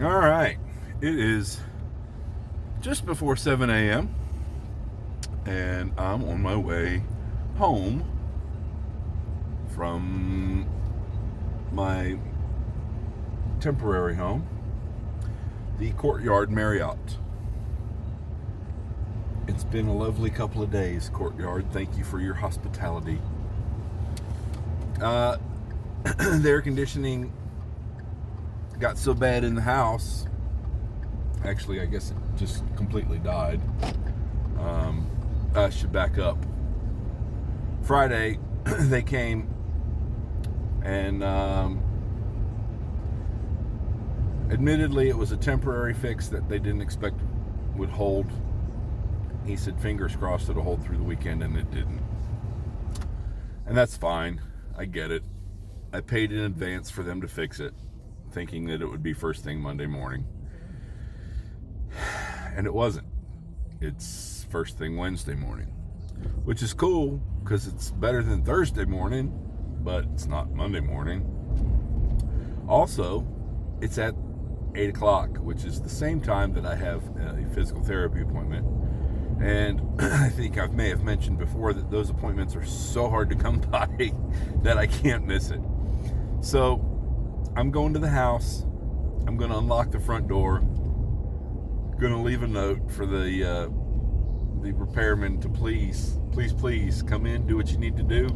All right. It is just before 7 a.m. and I'm on my way home from my temporary home, the Courtyard Marriott. It's been a lovely couple of days, Courtyard. Thank you for your hospitality. The air conditioning got so bad in the house. Actually, I guess it just completely died. I should back up. Friday, they came and admittedly, it was a temporary fix that they didn't expect would hold. He said, fingers crossed it'll hold through the weekend, and it didn't. And that's fine. I get it. I paid in advance for them to fix it, thinking that it would be first thing Monday morning. And it wasn't. It's first thing Wednesday morning, which is cool because it's better than Thursday morning, but it's not Monday morning. Also, it's at 8 o'clock, which is the same time that I have a physical therapy appointment. And I think I may have mentioned before that those appointments are so hard to come by that I can't miss it. So I'm going to the house. I'm going to unlock the front door. Going to leave a note for the repairman to please come in, do what you need to do.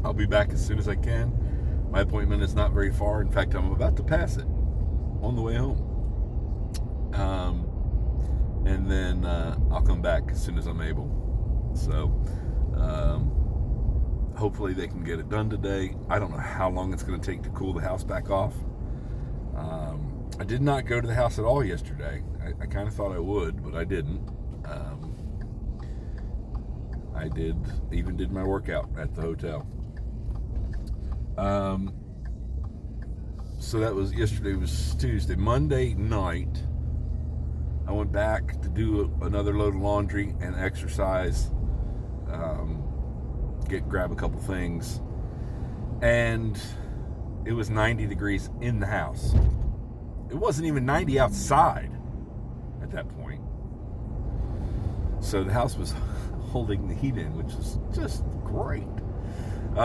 I'll be back as soon as I can. My appointment is not very far. In fact, I'm about to pass it on the way home. And then I'll come back as soon as I'm able. So hopefully they can get it done today. I don't know how long it's going to take to cool the house back off. I did not go to the house at all yesterday. I kind of thought I would, but I didn't. I did my workout at the hotel. So that was yesterday. Was Tuesday. Monday night, I went back to do another load of laundry and exercise. Grab a couple things, and it was 90 degrees in the house. It wasn't even 90 outside at that point. So the house was holding the heat in, which is just great.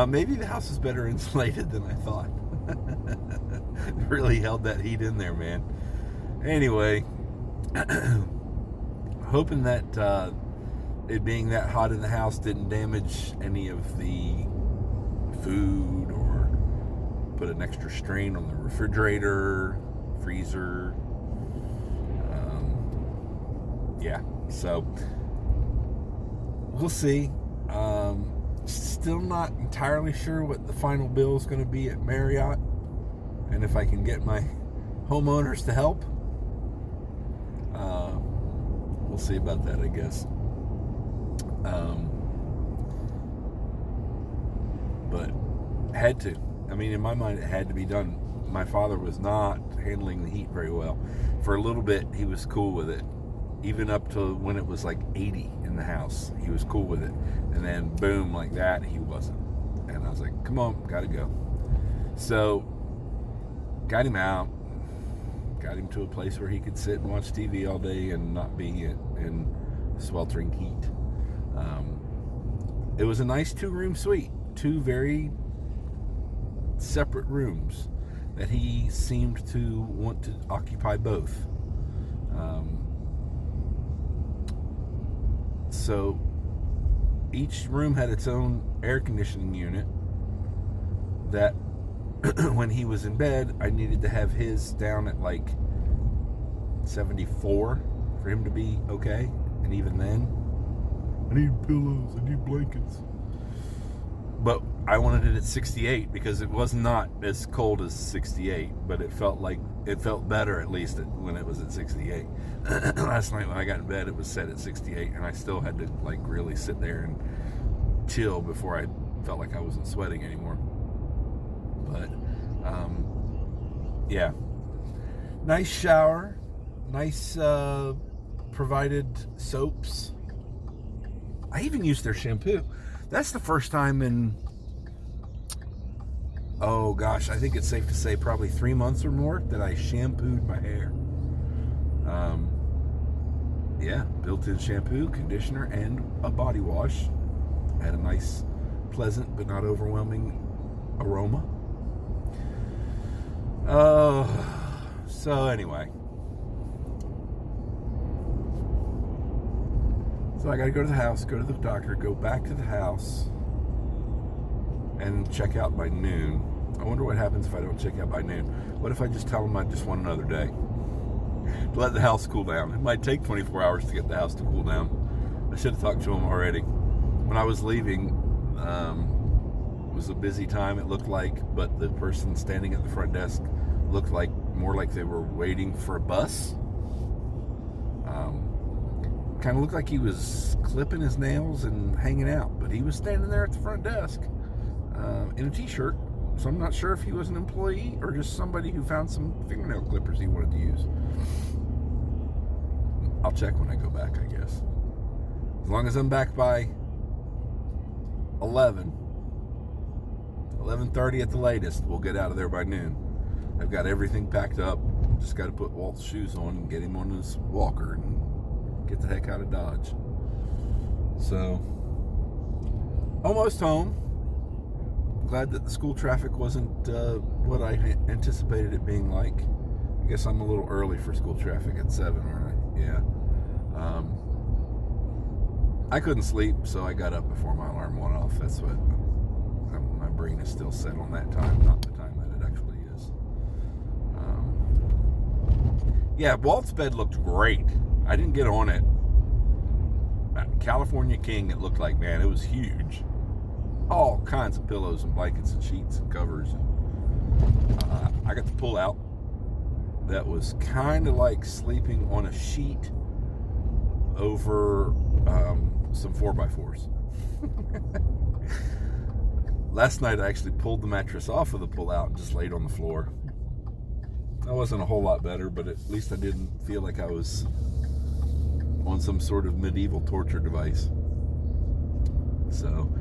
Maybe the house is better insulated than I thought. It really held that heat in there, man. Anyway, hoping that it being that hot in the house didn't damage any of the food or put an extra strain on the refrigerator, freezer. Yeah, so we'll see. Still not entirely sure what the final bill is going to be at Marriott, and if I can get my homeowners to help. We'll see about that, I guess. But had to. I mean, in my mind, it had to be done. My father was not handling the heat very well. For a little bit, he was cool with it. Even up to when it was like 80 in the house, he was cool with it. And then boom, like that, he wasn't. And I was like, come on, gotta go. So, got him out. Got him to a place where he could sit and watch TV all day and not be in sweltering heat. It was a nice 2-room suite. 2 very separate rooms that he seemed to want to occupy both. So each room had its own air conditioning unit that when he was in bed, I needed to have his down at like 74 for him to be okay. And even then, I need pillows, I need blankets. But I wanted it at 68 because it was not as cold as 68, but it felt better at least when it was at 68. Last night when I got in bed, it was set at 68, and I still had to like really sit there and chill before I felt like I wasn't sweating anymore. But yeah, nice shower, nice provided soaps. I even used their shampoo. That's the first time in oh gosh, I think it's safe to say probably 3 months or more that I shampooed my hair. Yeah, built-in shampoo, conditioner, and a body wash. Had a nice, pleasant, but not overwhelming aroma. So anyway. So I gotta go to the house, go to the doctor, go back to the house, and check out by noon. I wonder what happens if I don't check out by noon. What if I just tell them I just want another day? To let the house cool down. It might take 24 hours to get the house to cool down. I should have talked to them already. When I was leaving, it was a busy time, it looked like, but the person standing at the front desk looked like more like they were waiting for a bus. Kind of looked like he was clipping his nails and hanging out, but he was standing there at the front desk in a t-shirt. So I'm not sure if he was an employee or just somebody who found some fingernail clippers he wanted to use. I'll check when I go back, I guess. As long as I'm back by 11:30 at the latest, we'll get out of there by noon. I've got everything packed up. Just got to put Walt's shoes on and get him on his walker and get the heck out of Dodge. So, almost home. Glad that the school traffic wasn't what I anticipated it being like. I guess I'm a little early for school traffic at 7, aren't I? Yeah. I couldn't sleep, so I got up before my alarm went off. That's what my brain is still set on that time, not the time that it actually is. Yeah, Walt's bed looked great. I didn't get on it. California King, it looked like, man, it was huge. All kinds of pillows and blankets and sheets and covers. I got the pull out. That was kind of like sleeping on a sheet over some 4x4s. Last night I actually pulled the mattress off of the pull out and just laid on the floor. That wasn't a whole lot better, but at least I didn't feel like I was on some sort of medieval torture device. So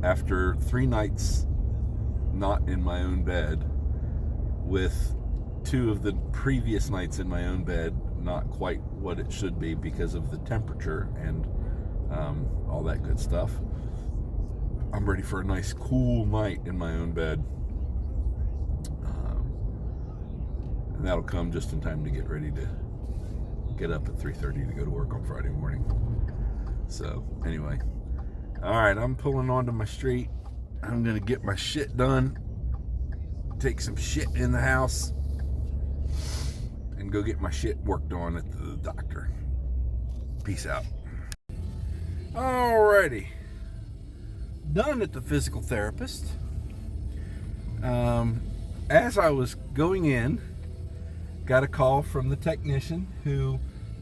after 3 nights not in my own bed, with 2 of the previous nights in my own bed not quite what it should be because of the temperature and all that good stuff, I'm ready for a nice cool night in my own bed. And that'll come just in time to get ready to get up at 3:30 to go to work on Friday morning. So anyway, all right, I'm pulling onto my street. I'm gonna get my shit done, take some shit in the house, and go get my shit worked on at the doctor. Peace out. Alrighty, done at the physical therapist. As I was going in, got a call from the technician who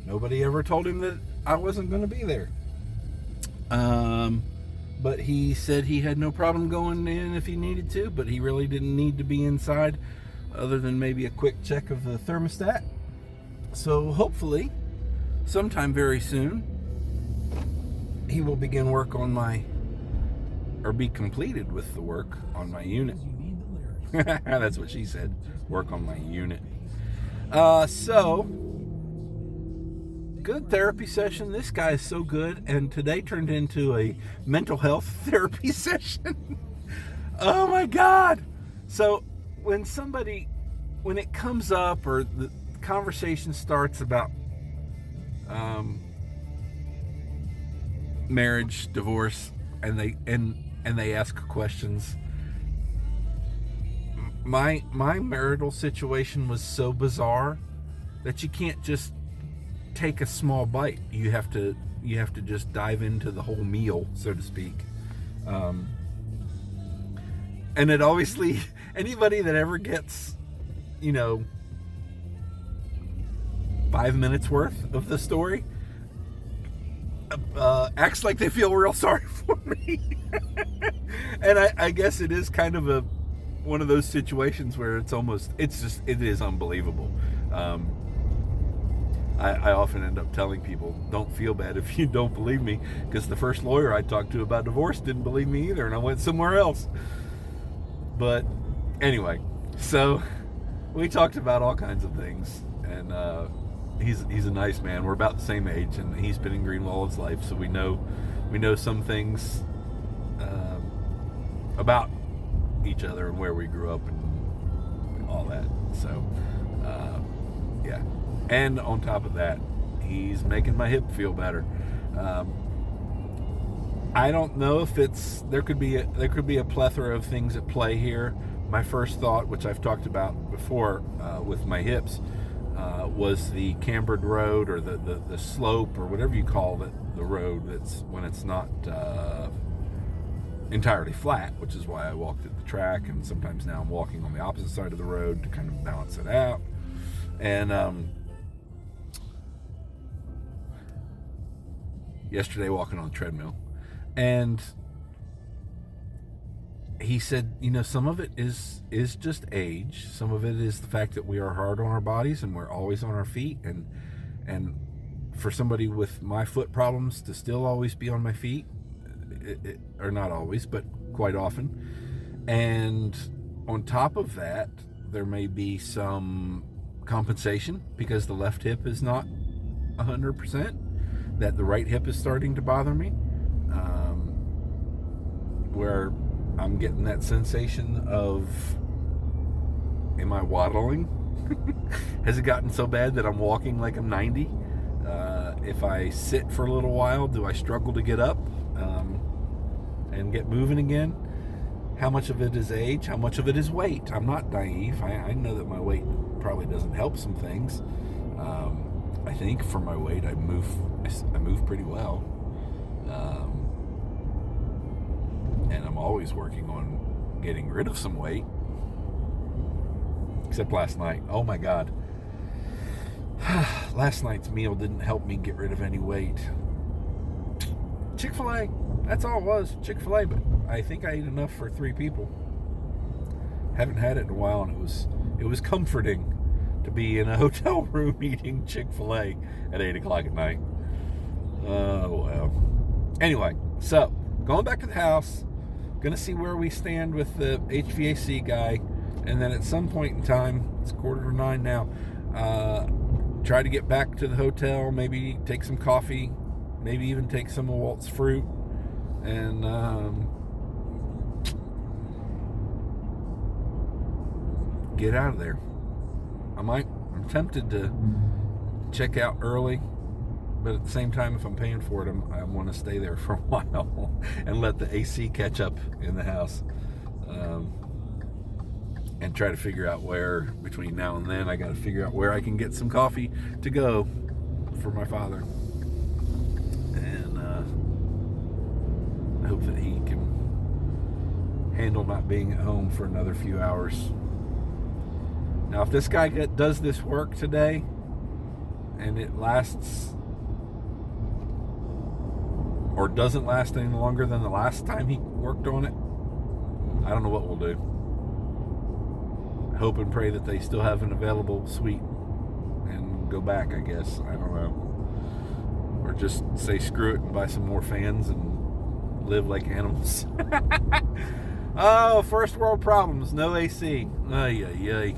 nobody ever told him that I wasn't going to be there. But he said he had no problem going in if he needed to, but he really didn't need to be inside other than maybe a quick check of the thermostat. So hopefully, sometime very soon, he will begin work on be completed with the work on my unit. That's what she said. Work on my unit. So, good therapy session. This guy is so good, and today turned into a mental health therapy session. Oh my God. So, when it comes up or the conversation starts about marriage, divorce, and they ask questions, my marital situation was so bizarre that you can't just take a small bite. You have to just dive into the whole meal, so to speak. And it obviously, anybody that ever gets 5 minutes worth of the story acts like they feel real sorry for me. And I guess it is kind of one of those situations where it is unbelievable. I often end up telling people, don't feel bad if you don't believe me, because the first lawyer I talked to about divorce didn't believe me either, and I went somewhere else. But Anyway, so we talked about all kinds of things, and he's a nice man. We're about the same age, and he's been in Greenville all his life, so we know some things about each other and where we grew up and all that. So yeah, and on top of that, he's making my hip feel better. I don't know if there could be a plethora of things at play here. My first thought, which I've talked about before with my hips, was the cambered road, or the slope, or whatever you call it, the road that's when it's not entirely flat, which is why I walked at the track, and sometimes now I'm walking on the opposite side of the road to kind of balance it out. And yesterday walking on the treadmill, and he said, some of it is just age. Some of it is the fact that we are hard on our bodies and we're always on our feet. And for somebody with my foot problems to still always be on my feet, or not always, but quite often. And on top of that, there may be some compensation because the left hip is not 100%, that the right hip is starting to bother me, where I'm getting that sensation of, am I waddling? Has it gotten so bad that I'm walking like I'm 90? If I sit for a little while, do I struggle to get up and get moving again? How much of it is age? How much of it is weight? I'm not naive. I know that my weight probably doesn't help some things. I think for my weight, I move pretty well. And I'm always working on getting rid of some weight. Except last night. Oh my God. Last night's meal didn't help me get rid of any weight. Chick-fil-A. That's all it was. Chick-fil-A. But I think I ate enough for 3 people. Haven't had it in a while, and it was comforting to be in a hotel room eating Chick-fil-A at 8 o'clock at night. Oh, well. Anyway, so going back to the house, gonna see where we stand with the HVAC guy, and then at some point in time, it's 8:45 now, try to get back to the hotel, maybe take some coffee, maybe even take some of Walt's fruit, and get out of there. I'm tempted to check out early, but at the same time, if I'm paying for it, I want to stay there for a while and let the AC catch up in the house, and try to figure out where, between now and then, I got to figure out where I can get some coffee to go for my father, and I hope that he can handle not being at home for another few hours. Now, if this guy does this work today and it lasts or doesn't last any longer than the last time he worked on it, I don't know what we'll do. Hope and pray that they still have an available suite and go back, I guess. I don't know. Or just say screw it and buy some more fans and live like animals. Oh, first world problems. No AC. Ay, ay, ay.